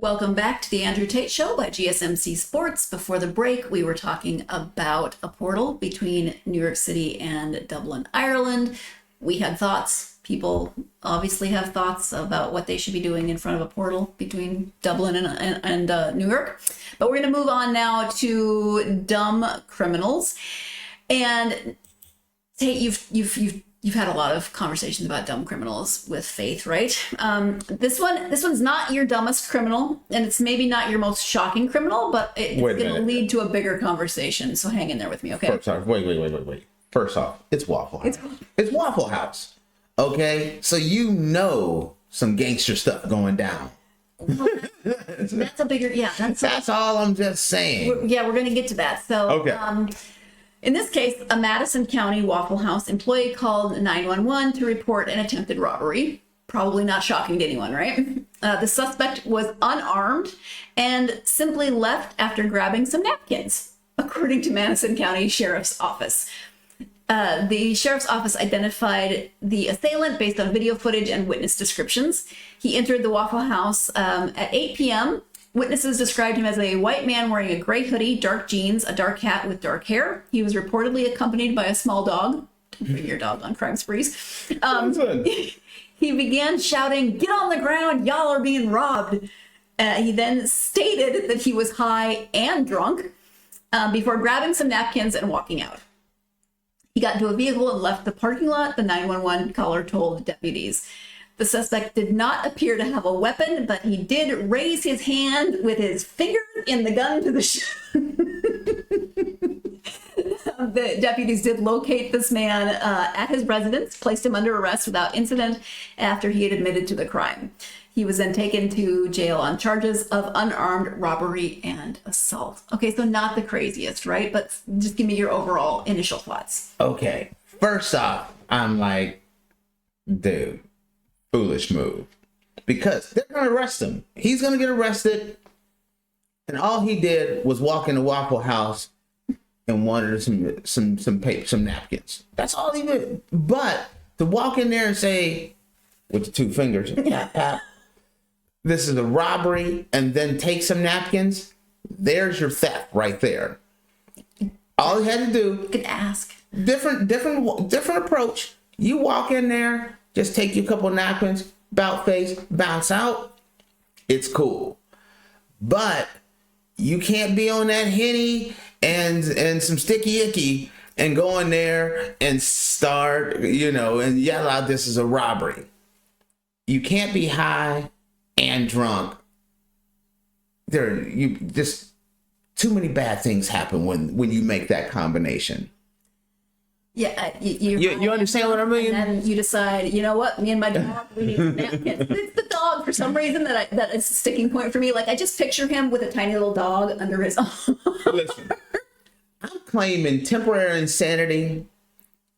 Welcome back to the Andrew Tate Show by GSMC Sports. Before the break, we were talking about a portal between New York City and Dublin, Ireland. We had thoughts. People obviously have thoughts about what they should be doing in front of a portal between Dublin and New York. But we're going to move on now to dumb criminals. And Tate, you've had a lot of conversations about dumb criminals with Faith, right? This one's not your dumbest criminal, and it's maybe not your most shocking criminal, but it's going to lead to a bigger conversation. So hang in there with me, okay? First off, wait. First off, it's Waffle House. It's Waffle House. Okay, so you know some gangster stuff going down. Well, that's a bigger, yeah. That's all I'm just saying. We're going to get to that. So, okay. In this case, a Madison County Waffle House employee called 911 to report an attempted robbery. Probably not shocking to anyone, right? The suspect was unarmed and simply left after grabbing some napkins, according to Madison County Sheriff's Office. The Sheriff's Office identified the assailant based on video footage and witness descriptions. He entered the Waffle House at 8 p.m. Witnesses described him as a white man wearing a gray hoodie, dark jeans, a dark hat with dark hair. He was reportedly accompanied by a small dog. Don't bring your dog on crime sprees. He began shouting, "Get on the ground, y'all are being robbed." He then stated that he was high and drunk before grabbing some napkins and walking out. He got into a vehicle and left the parking lot, the 911 caller told deputies. The suspect did not appear to have a weapon, but he did raise his hand with his finger in the gun to the The deputies did locate this man at his residence, placed him under arrest without incident after he had admitted to the crime. He was then taken to jail on charges of unarmed robbery and assault. Okay, so not the craziest, right? But just give me your overall initial thoughts. Okay, first off, I'm like, dude, foolish move. Because they're going to arrest him. He's going to get arrested. And all he did was walk in the Waffle House and wanted some paper, some napkins. That's all he did. But to walk in there and say, with the two fingers, tap, tap, this is a robbery, and then take some napkins, there's your theft right there. All he had to do, You could ask. different approach. You walk in there, just take you a couple napkins, bout face, bounce out. It's cool. But you can't be on that Henny and some sticky icky and go in there and start, and yell out, "This is a robbery." You can't be high and drunk. Just too many bad things happen when you make that combination. Yeah, you understand what I mean? And then you decide, you know what, me and my dog, we need some napkins. It's the dog for some reason that is a sticking point for me. Like, I just picture him with a tiny little dog under his arm. Listen, I'm claiming temporary insanity.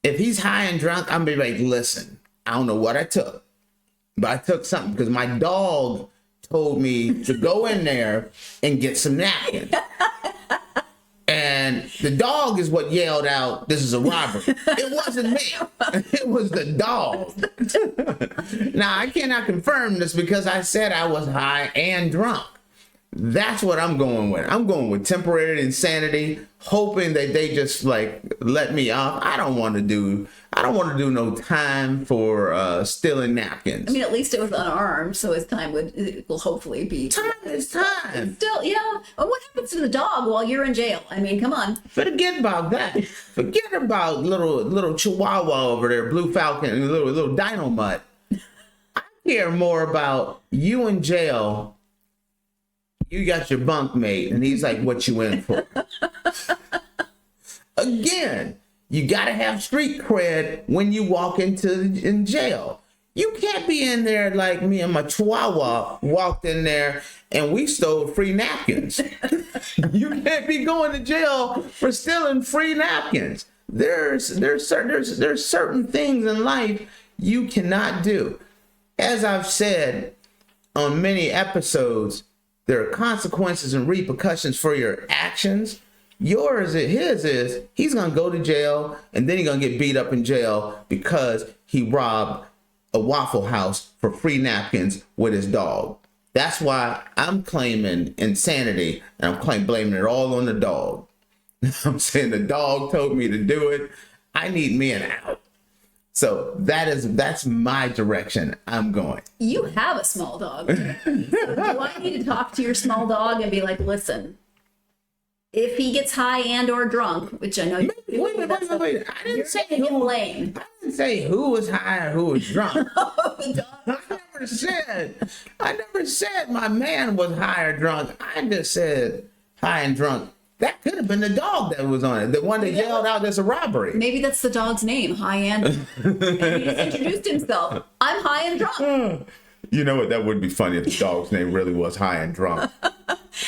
If he's high and drunk, I'm gonna be like, listen, I don't know what I took, but I took something because my dog told me to go in there and get some napkins. And the dog is what yelled out, "This is a robbery." It wasn't me. It was the dog. Now, I cannot confirm this because I said I was high and drunk. That's what I'm going with. I'm going with temporary insanity, hoping that they just let me off. I don't want to do no time for stealing napkins. I mean, at least it was unarmed, so his time will hopefully be. Time is time. Still, yeah. Well, what happens to the dog while you're in jail? I mean, come on. Forget about that. Forget about little Chihuahua over there, Blue Falcon, and little Dino Mutt. I care more about you in jail. You got your bunk mate, and he's like, "What you in for?" Again, you gotta have street cred when you walk in jail. You can't be in there like me and my Chihuahua walked in there and we stole free napkins. You can't be going to jail for stealing free napkins. There's certain things in life you cannot do. As I've said on many episodes, there are consequences and repercussions for your actions. His is, he's going to go to jail and then he's going to get beat up in jail because he robbed a Waffle House for free napkins with his dog. That's why I'm claiming insanity, and I'm blaming it all on the dog. I'm saying the dog told me to do it. I need me an out. So that's my direction I'm going. You have a small dog. So do I need to talk to your small dog and be like, listen, if he gets high and or drunk, which I know you Wait. I didn't say who. I didn't say who was high or who was drunk. the dog. I never said my man was high or drunk. I just said high and drunk. That could have been the dog that was on it, the one that yelled out there's a robbery. Maybe that's the dog's name, high and he just introduced himself. I'm high and drunk. You know what? That would be funny if the dog's name really was high and drunk.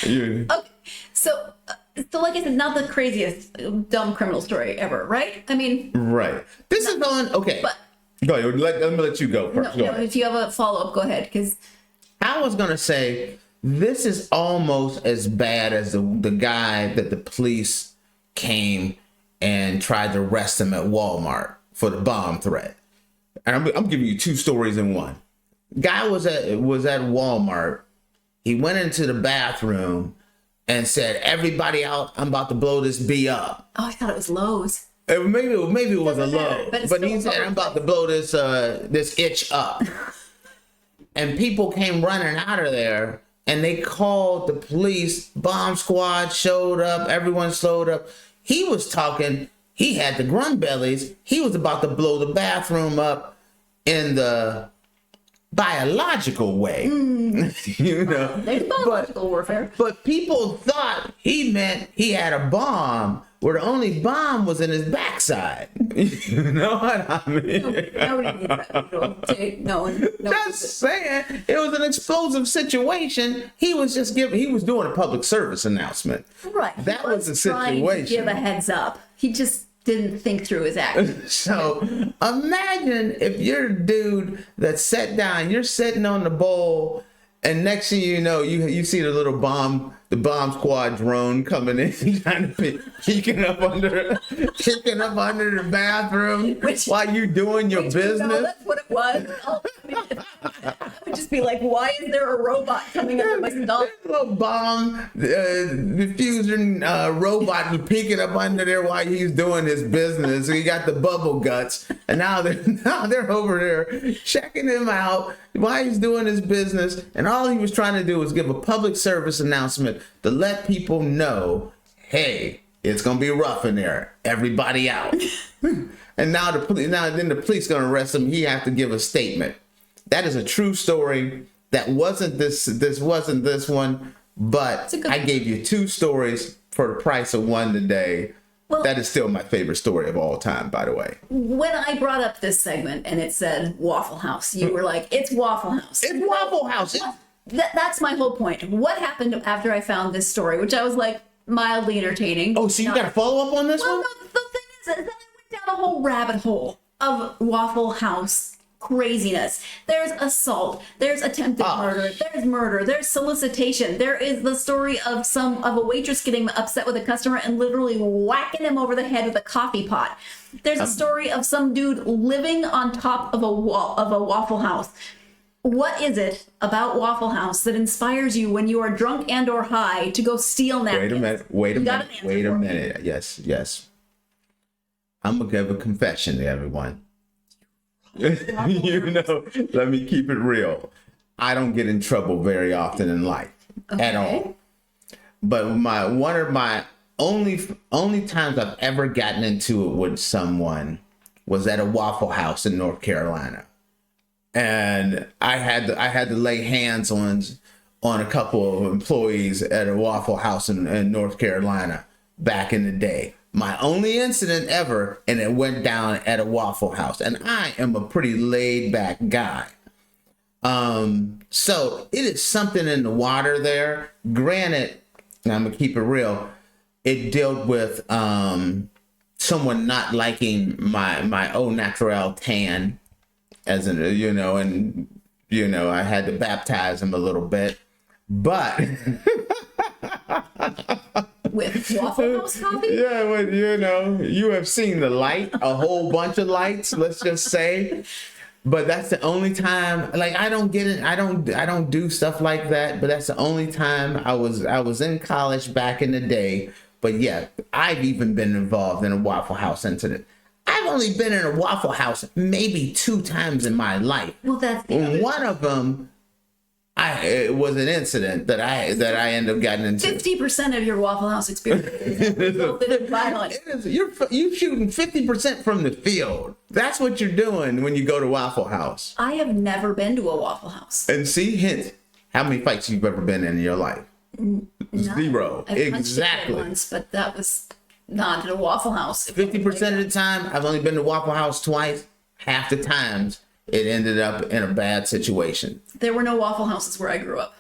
Okay, so like I said, not the craziest dumb criminal story ever, right? I mean, right. This is going okay. But go ahead. Let me let you go first. no, if you have a follow up, go ahead. Because I was gonna say this is almost as bad as the guy that the police came and tried to arrest him at Walmart for the bomb threat. And I'm giving you two stories in one. Guy was at Walmart. He went into the bathroom and said, "Everybody out! I'm about to blow this B up." oh, I thought it was Lowe's. Maybe it was a Doesn't matter, low, but but it's he still said, "I'm about to blow this itch up," and people came running out of there, and they called the police. Bomb squad showed up. Everyone showed up. He was talking. He had the grun bellies. He was about to blow the bathroom up in the biological way. You know, There's biological warfare. but people thought he meant he had a bomb, where the only bomb was in his backside. You know what I mean? Nobody needs that visual. Tate, no one. Just saying, it was an explosive situation. He was doing a public service announcement. Right. That was the trying to situation. give a heads up. He just didn't think through his actions. So imagine if you're a dude that sat down, you're sitting on the bowl, and next thing you know, you see the bomb squad drone coming in, trying to peeking up under the bathroom while you doing your business. No, that's what it was. I would just be like, why is there a robot coming under my stuff? There's a little bomb diffusion robot peeking up under there while he's doing his business. So he got the bubble guts, and now they're over there checking him out while he's doing his business. And all he was trying to do was give a public service announcement to let people know, hey, it's gonna be rough in there. Everybody out. And now then the police gonna arrest him. He have to give a statement. That is a true story. That wasn't this wasn't this one, but I gave you two stories for the price of one today. Well, that is still my favorite story of all time, by the way. When I brought up this segment and it said Waffle House, you were like, it's Waffle House. It's Waffle House. That's my whole point. What happened after I found this story, which I was like mildly entertaining. Oh, so you got a follow up on this one? No, the thing is that I went down a whole rabbit hole of Waffle House craziness. There's assault, there's attempted murder, there's solicitation. There is the story of a waitress getting upset with a customer and literally whacking him over the head with a coffee pot. There's a story of some dude living on top of a Waffle House. What is it about Waffle House that inspires you when you are drunk and or high to go steal napkins? Wait a minute. Yes. I'm gonna give a confession to everyone. You know, let me keep it real. I don't get in trouble very often in life at all. But one of my only times I've ever gotten into it with someone was at a Waffle House in North Carolina. And I had to lay hands on a couple of employees at a Waffle House in North Carolina back in the day. My only incident ever, and it went down at a Waffle House. And I am a pretty laid back guy. So it is something in the water there. Granted, and I'm gonna keep it real, it dealt with someone not liking my au naturel tan, as in, I had to baptize him a little bit, but with Waffle House coffee? Yeah, well, you have seen the light, a whole bunch of lights, let's just say. But that's the only time, like, I don't get it. I don't do stuff like that. But that's the only time I was in college back in the day. But yeah, I've even been involved in a Waffle House incident. I've only been in a Waffle House maybe 2 times in my life. Well, that's one of them. It was an incident that I ended up getting into. 50% of your Waffle House experience is violent. You're shooting 50% from the field. That's what you're doing when you go to Waffle House. I have never been to a Waffle House. And see, hint, how many fights you've ever been in your life? Zero. I've Exactly. Once, but that was not at a Waffle House. 50% of the time, I've only been to Waffle House twice. Half the times, it ended up in a bad situation. There were no Waffle Houses where I grew up.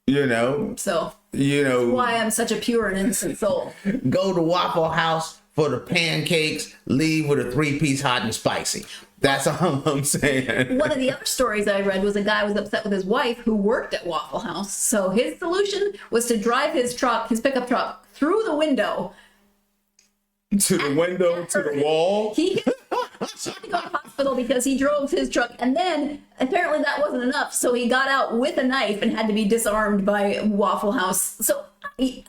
You know? So, that's why I'm such a pure and innocent soul. Go to Waffle House for the pancakes, leave with a 3-piece hot and spicy. That's all I'm saying. One of the other stories I read was a guy was upset with his wife who worked at Waffle House. So his solution was to drive his pickup truck, through the window. To the wall? He had to go to the hospital because he drove his truck, and then apparently that wasn't enough, so he got out with a knife and had to be disarmed by Waffle House. So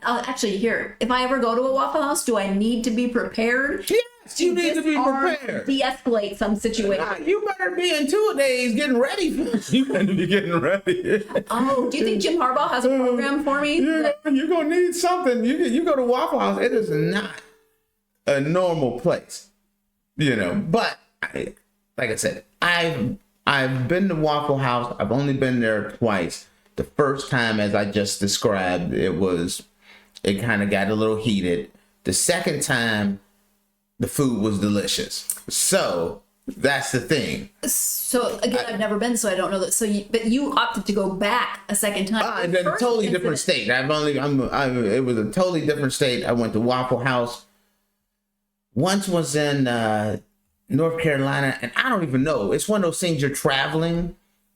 actually, here, if I ever go to a Waffle House, do I need to be prepared? Yes, you need to be prepared. De-escalate some situation. You better be in 2 days getting ready. You better be getting ready. Oh, do you think Jim Harbaugh has a program for me? You're gonna need something. You go to Waffle House. It is not a normal place, But like I said, I've been to Waffle House. I've only been there twice. The first time, as I just described, it kind of got a little heated. The second time, the food was delicious. So that's the thing. So again, I've never been, so I don't know that. But you opted to go back a second time. In a totally different state. It was a totally different state. I went to Waffle House. Once was in North Carolina, and I don't even know. It's one of those things, you're traveling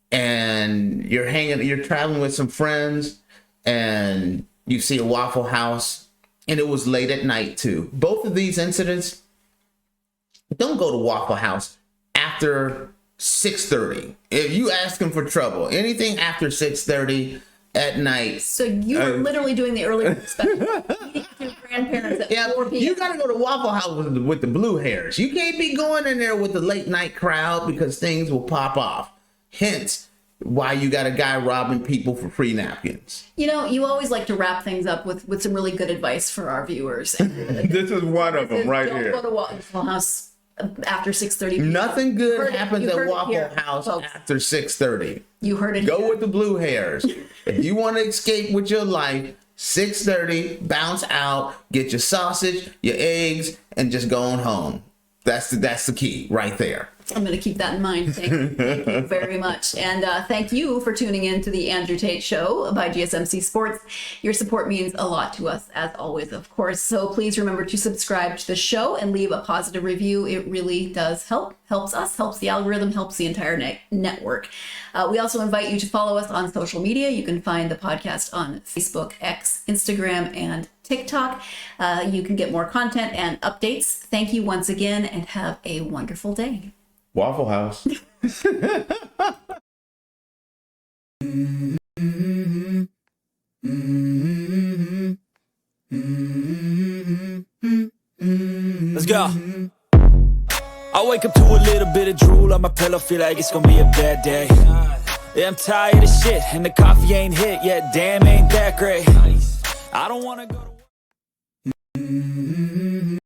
and you're traveling with some friends and you see a Waffle House, and it was late at night too. Both of these incidents, don't go to Waffle House after 6:30. If you ask them for trouble, anything after 6:30 at night. So you were literally doing the early special, meeting with your grandparents at 4 p.m. You gotta go to Waffle House with the blue hairs. You can't be going in there with the late night crowd because things will pop off. Hence why you got a guy robbing people for free napkins. You always like to wrap things up with some really good advice for our viewers. This is one of them right here. Don't go to Waffle House after 6:30. Nothing good happens at Waffle House after 6:30. You heard it. Go with the blue hairs. If you want to escape with your life, 6:30, bounce out, get your sausage, your eggs, and just go on home. That's the key right there. I'm going to keep that in mind. Thank you very much. And thank you for tuning in to the Andrew Tate Show by GSMC Sports. Your support means a lot to us, as always, of course. So please remember to subscribe to the show and leave a positive review. It really does helps us, helps the algorithm, helps the entire network. We also invite you to follow us on social media. You can find the podcast on Facebook, X, Instagram, and TikTok. You can get more content and updates. Thank you once again, and have a wonderful day. Waffle House. Let's go. I wake up to a little bit of drool on my pillow, feel like it's gonna be a bad day. Yeah, I'm tired of shit, and the coffee ain't hit yet, damn, ain't that great. I don't wanna go to